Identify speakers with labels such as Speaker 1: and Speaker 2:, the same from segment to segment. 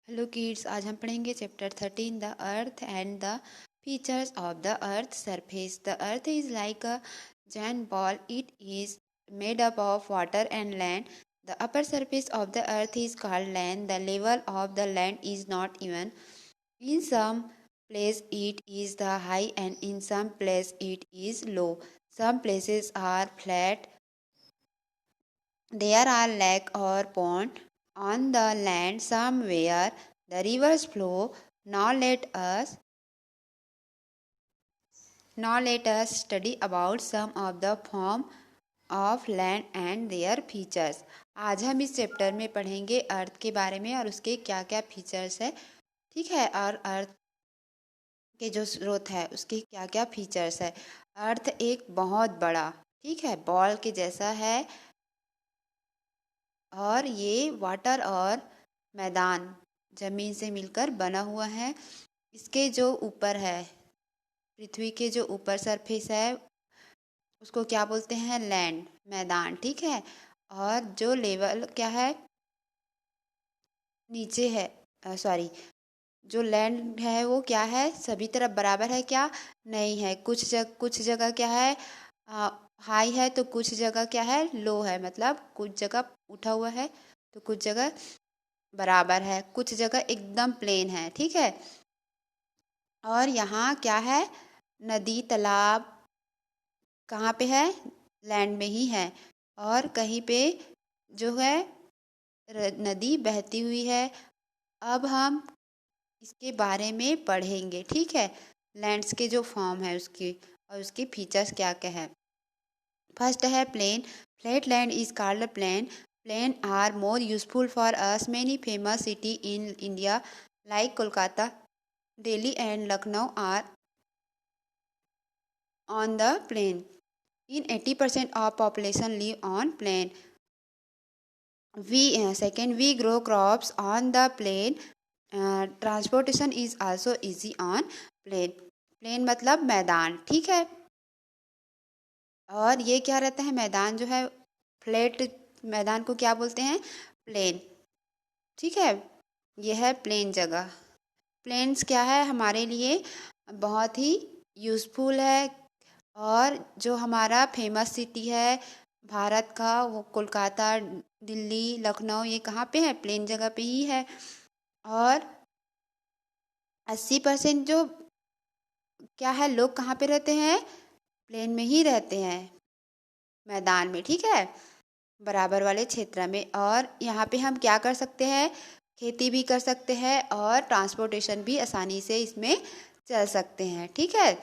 Speaker 1: Hello kids, आज हम पढ़ेंगे chapter 13 the earth and the features of the earth surface. The earth is like a giant ball. It is made up of water and land. The upper surface of the earth is called land. The level of the land is not even. In some place it is the high and in some place it is low. Some places are flat. There are lake or pond on the land somewhere. The rivers flow. Now let us now let us study about some of the form of land and their features. आज हम इस chapter में पढ़ेंगे अर्थ के बारे में और उसके क्या क्या फीचर्स है। ठीक है, और अर्थ के जो स्रोत है उसके क्या क्या फीचर्स है। अर्थ एक बहुत बड़ा, ठीक है, बॉल के जैसा है और ये वाटर और मैदान जमीन से मिलकर बना हुआ है। इसके जो ऊपर है, पृथ्वी के जो ऊपर सरफेस है उसको क्या बोलते हैं? लैंड, मैदान, ठीक है। और जो लेवल क्या है, नीचे है, सॉरी, जो लैंड है वो क्या है? सभी तरफ बराबर है क्या? नहीं है। कुछ जगह क्या है, हाई है, तो कुछ जगह क्या है, लो है। मतलब कुछ जगह उठा हुआ है तो कुछ जगह बराबर है, कुछ जगह एकदम प्लेन है, ठीक है। और यहाँ क्या है, नदी तालाब कहाँ पे है? लैंड में ही है। और कहीं पे जो है नदी बहती हुई है। अब हम इसके बारे में पढ़ेंगे, ठीक है। लैंड्स के जो फॉर्म है उसकी और उसके फीचर्स क्या क्या है। फर्स्ट है plain. Flat land is called plain. Plain are more useful for us. Many famous cities in India like Kolkata, Delhi and Lucknow are on the plain. In 80% of population live on plain. We grow crops on the plain. Transportation is also easy on plain. Plain मतलब मैदान, ठीक है। और ये क्या रहता है, मैदान जो है फ्लैट मैदान को क्या बोलते हैं? प्लेन, ठीक है। यह है प्लेन जगह। प्लेन्स क्या है, हमारे लिए बहुत ही यूज़फुल है। और जो हमारा फेमस सिटी है भारत का, वो कोलकाता, दिल्ली, लखनऊ, ये कहाँ पे है? प्लेन जगह पे ही है। और 80% जो क्या है, लोग कहाँ पे रहते हैं? प्लेन में ही रहते हैं, मैदान में, ठीक है, बराबर वाले क्षेत्र में। और यहाँ पे हम क्या कर सकते हैं? खेती भी कर सकते हैं और ट्रांसपोर्टेशन भी आसानी से इसमें चल सकते हैं, ठीक है।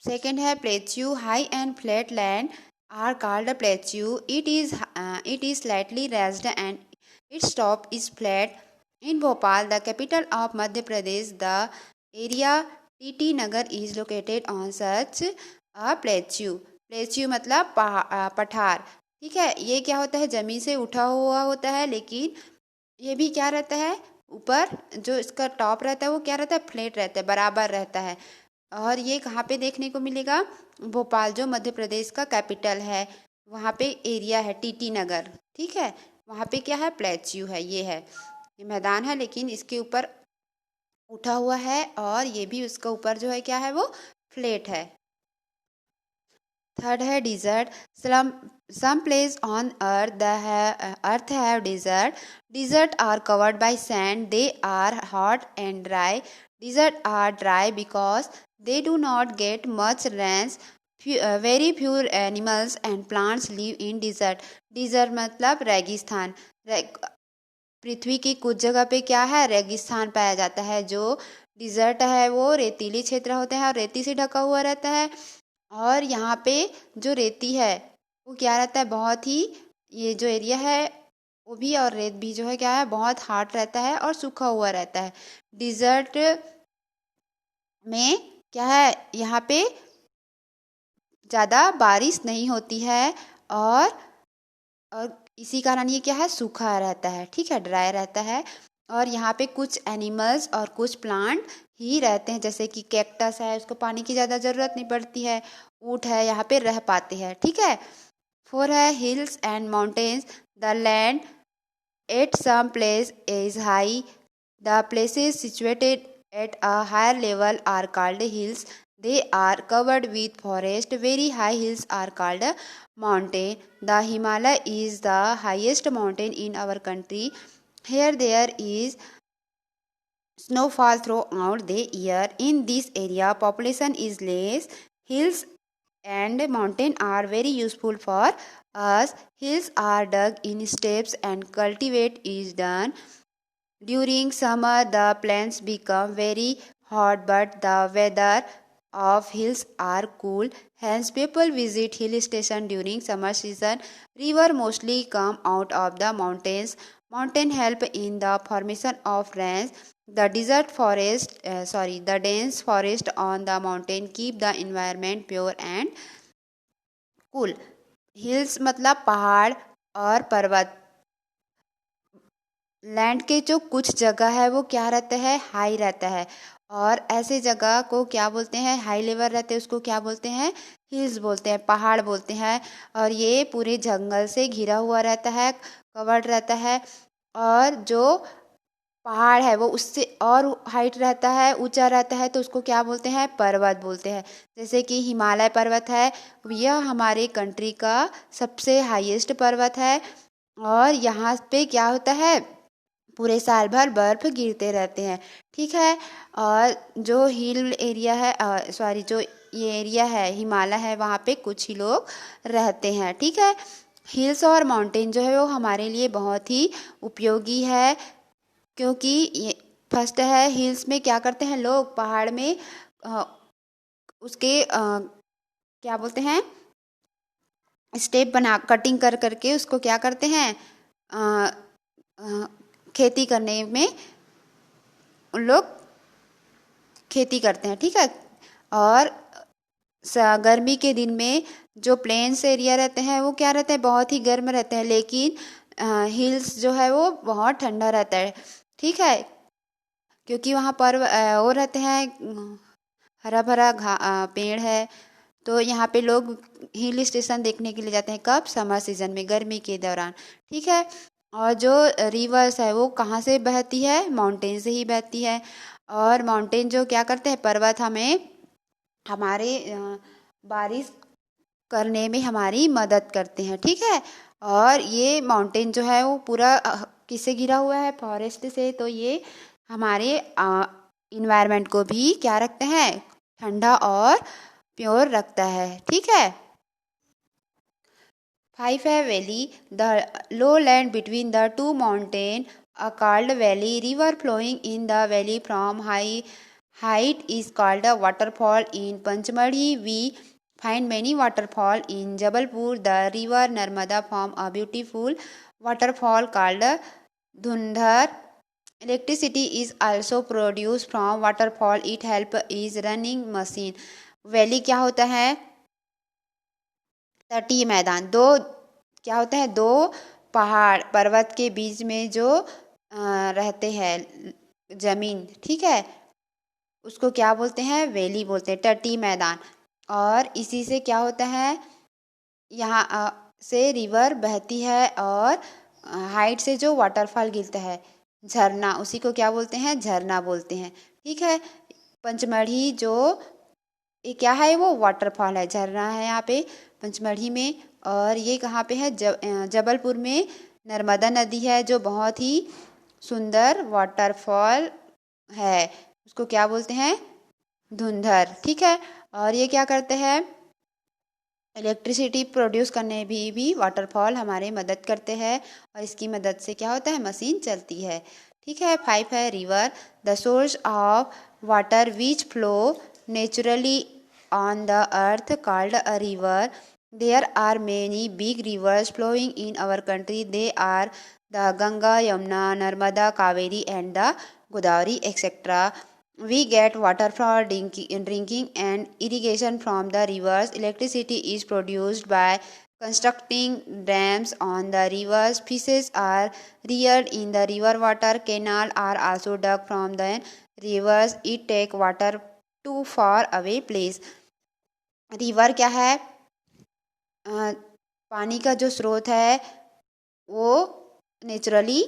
Speaker 1: सेकेंड है plateau. High and flat land are called plateau. It is slightly raised and its top is flat. In Bhopal, the capital of Madhya Pradesh, the area TT Nagar is located on such a plateau. Plateau मतलब पठार, ठीक है। ये क्या होता है, जमीन से उठा हुआ होता है, लेकिन ये भी क्या रहता है, ऊपर जो इसका टॉप रहता है वो क्या रहता है? फ्लैट रहता है, बराबर रहता है। और ये कहाँ पे देखने को मिलेगा? भोपाल, जो मध्य प्रदेश का कैपिटल है, वहाँ पे एरिया है टीटी नगर, ठीक है। वहाँ पे क्या है? प्लेच्यू है, ये है, ये मैदान है, लेकिन इसके ऊपर उठा हुआ है और ये भी उसका ऊपर जो है क्या है, वो फ्लैट है। थर्ड है dessert. Some place on earth earth have desert. Desert are covered by sand. They are hot and dry. Desert are dry because they do not get much rain. Very few animals and plants live in desert. Desert मतलब रेगिस्तान। पृथ्वी की कुछ जगह पे क्या है, रेगिस्तान पाया जाता है। जो डिजर्ट है वो रेतीली क्षेत्र होते हैं और रेती से ढका हुआ रहता है। और यहाँ पे जो रेती है वो क्या रहता है, बहुत ही, ये जो एरिया है वो भी, और रेत भी जो है क्या है, बहुत हार्ड रहता है और सूखा हुआ रहता है। डिजर्ट में क्या है, यहाँ पे ज़्यादा बारिश नहीं होती है और इसी कारण ये क्या है, सूखा रहता है, ठीक है, ड्राई रहता है। और यहाँ पे कुछ एनिमल्स और कुछ प्लांट ही रहते हैं, जैसे कि कैक्टस है, उसको पानी की ज़्यादा ज़रूरत नहीं पड़ती है। ऊँट है, यहाँ पे रह पाते हैं, ठीक है। फोर है hills and mountains. The land At some place is high. The places situated at a higher level are called hills. They are covered with forest. Very high hills are called mountain. The Himalaya is the highest mountain in our country. Here there is snowfall throughout the year. In this area, population is less. Hills and mountains are very useful for us. Hills are dug in steps and cultivate is done. During summer, the plants become very hot, but the weather of hills are cool. Hence, people visit hill station during summer season. River mostly come out of the mountains. Mountain help in the formation of rains. The dense forest on the mountain keep the environment pure and cool. Hills मतलब पहाड़ और पर्वत। Land के जो कुछ जगह है वो क्या रहता है, हाई रहता है। और ऐसे जगह को क्या बोलते हैं, हाई लेवल रहते हैं, उसको क्या बोलते हैं, हिल्स बोलते हैं, पहाड़ बोलते हैं। और ये पूरे जंगल से घिरा हुआ रहता है, कवर्ड रहता है। और जो पहाड़ है वो उससे और हाइट रहता है, ऊंचा रहता है, तो उसको क्या बोलते हैं, पर्वत बोलते हैं। जैसे कि हिमालय पर्वत है, यह हमारे कंट्री का सबसे हाईएस्ट पर्वत है। और यहाँ पे क्या होता है, पूरे साल भर बर्फ गिरते रहते हैं। ठीक है। और जो हिल एरिया है, जो ये एरिया है हिमालय है, वहाँ पे कुछ ही लोग रहते हैं। ठीक है। हिल्स और माउंटेन जो है वो हमारे लिए बहुत ही उपयोगी है, क्योंकि ये फर्स्ट है, हिल्स में क्या करते हैं लोग, पहाड़ में उसके क्या बोलते हैं, स्टेप बना कटिंग कर करके उसको क्या करते हैं, खेती करने में उन लोग खेती करते हैं। ठीक है। और गर्मी के दिन में जो प्लेन्स एरिया रहते हैं वो क्या रहते हैं, बहुत ही गर्म रहते हैं, लेकिन हिल्स जो है वो बहुत ठंडा रहता है। ठीक है। क्योंकि वहाँ पर वो रहते हैं, हरा भरा पेड़ है। तो यहाँ पे लोग हिल स्टेशन देखने के लिए जाते हैं, कब, समर सीजन में, गर्मी के दौरान। ठीक है। और जो रिवर्स है वो कहाँ से बहती है, माउंटेन से ही बहती है। और माउंटेन जो क्या करते हैं, पर्वत हमें हमारे बारिश करने में हमारी मदद करते हैं। ठीक है। और ये माउंटेन जो है वो पूरा किससे घिरा हुआ है, फॉरेस्ट से। तो ये हमारे इन्वायरमेंट को भी क्या रखते हैं, ठंडा और प्योर रखता है। ठीक है। 5 है valley, the low land between the two mountain are called valley. River flowing in the valley from high height is called a waterfall. In Panchmadi we find many waterfall. In Jabalpur the river Narmada form a beautiful waterfall called Dhundhar. Electricity is also produced from waterfall. It help is running machine. Valley क्या होता है, तटीय मैदान। दो क्या होता है, दो पहाड़ पर्वत के बीच में जो रहते हैं जमीन। ठीक है। उसको क्या बोलते हैं, वैली बोलते हैं, तटीय मैदान। और इसी से क्या होता है, यहाँ से रिवर बहती है और हाइट से जो वाटरफॉल गिरता है, झरना, उसी को क्या बोलते हैं, झरना बोलते हैं। ठीक है। पंचमढ़ी जो ये क्या है, वो वाटरफॉल है, झरना है यहाँ पे पंचमढ़ी में। और ये कहाँ पे है, जबलपुर में नर्मदा नदी है, जो बहुत ही सुंदर वाटरफॉल है, उसको क्या बोलते हैं, धुंधर। ठीक है। और ये क्या करते हैं, इलेक्ट्रिसिटी प्रोड्यूस करने भी वाटरफॉल हमारे मदद करते हैं। और इसकी मदद से क्या होता है, मशीन चलती है। ठीक है। 5 है river, the source of water which flow naturally on the earth called a river. There are many big rivers flowing in our country. They are the Ganga, Yamuna, Narmada, Kaveri and the Godavari etc. We get water for drinking and irrigation from the rivers. Electricity is produced by constructing dams on the rivers. Fishes are reared in the river water. Canals are also dug from the rivers. It take water to far away place. River क्या है, पानी का जो स्रोत है वो naturally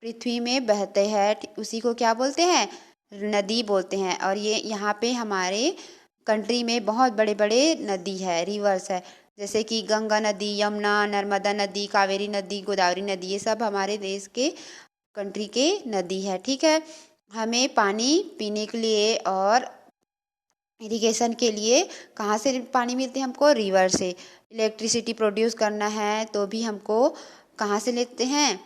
Speaker 1: पृथ्वी में बहते हैं, उसी को क्या बोलते हैं, नदी बोलते हैं। और ये यहाँ पे हमारे कंट्री में बहुत बड़े बड़े नदी है, रिवर्स है, जैसे कि गंगा नदी, यमुना, नर्मदा नदी, कावेरी नदी, गोदावरी नदी, ये सब हमारे देश के कंट्री के नदी है। ठीक है, हमें पानी पीने के लिए और इरिगेशन के लिए कहाँ से पानी मिलते हैं हमको, रिवर से। इलेक्ट्रिसिटी प्रोड्यूस करना है तो भी हमको कहाँ से लेते हैं,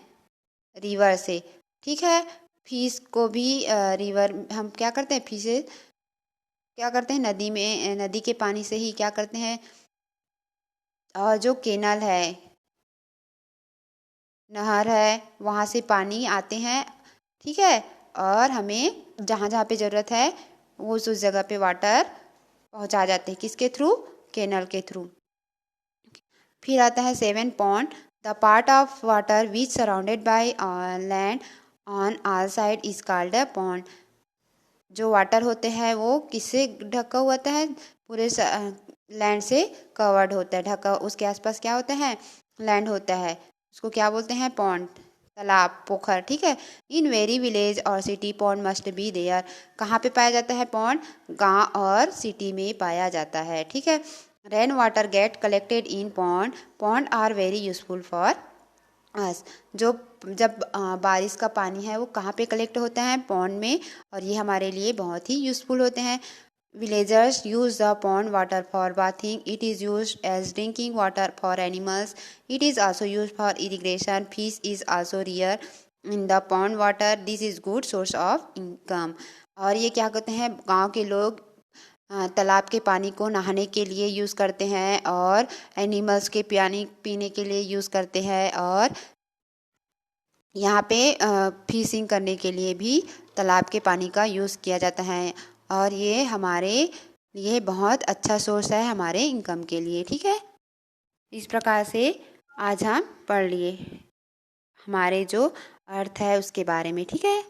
Speaker 1: रिवर से। ठीक है, फिश को भी रिवर हम क्या करते हैं, फिशेज क्या करते हैं, नदी में, नदी के पानी से ही क्या करते हैं। और जो केनल है, नहर है, वहाँ से पानी आते हैं। ठीक है, और हमें जहाँ जहाँ पे ज़रूरत है वो उस जगह पे वाटर पहुँचा जाते हैं, किसके थ्रू, केनल के थ्रू। फिर आता है 7 pond, the part of water which surrounded by land on all side is called a pond. जो वाटर होते हैं वो किससे ढका हुआ होता है, पूरे लैंड से कवर्ड होता है, ढका, उसके आसपास क्या होता है, लैंड होता है, उसको क्या बोलते हैं, पॉन्ड, तालाब, पोखर। ठीक है, इन वेरी विलेज और city pond must be there. कहाँ पे पाया जाता है पॉन्ड, गांव और सिटी में पाया जाता है। ठीक है, rain water get collected in pond, pond are very useful for us. जो जब बारिश का पानी है वो कहाँ पे कलेक्ट होता है, पॉन्ड में, और ये हमारे लिए बहुत ही यूज़फुल होते हैं। Villagers use the pond water for bathing, it is use as drinking water for animals, it is also use for irrigation, fish is also rear in the pond water, this is good source of income. और ये क्या कहते हैं, गांव के लोग तालाब के पानी को नहाने के लिए यूज़ करते हैं, और एनिमल्स के पानी पीने के लिए यूज़ करते हैं, और यहाँ पे फिशिंग करने के लिए भी तालाब के पानी का यूज़ किया जाता है। और ये हमारे लिए बहुत अच्छा सोर्स है हमारे इनकम के लिए। ठीक है, इस प्रकार से आज हम पढ़ लिए हमारे जो अर्थ है उसके बारे में। ठीक है।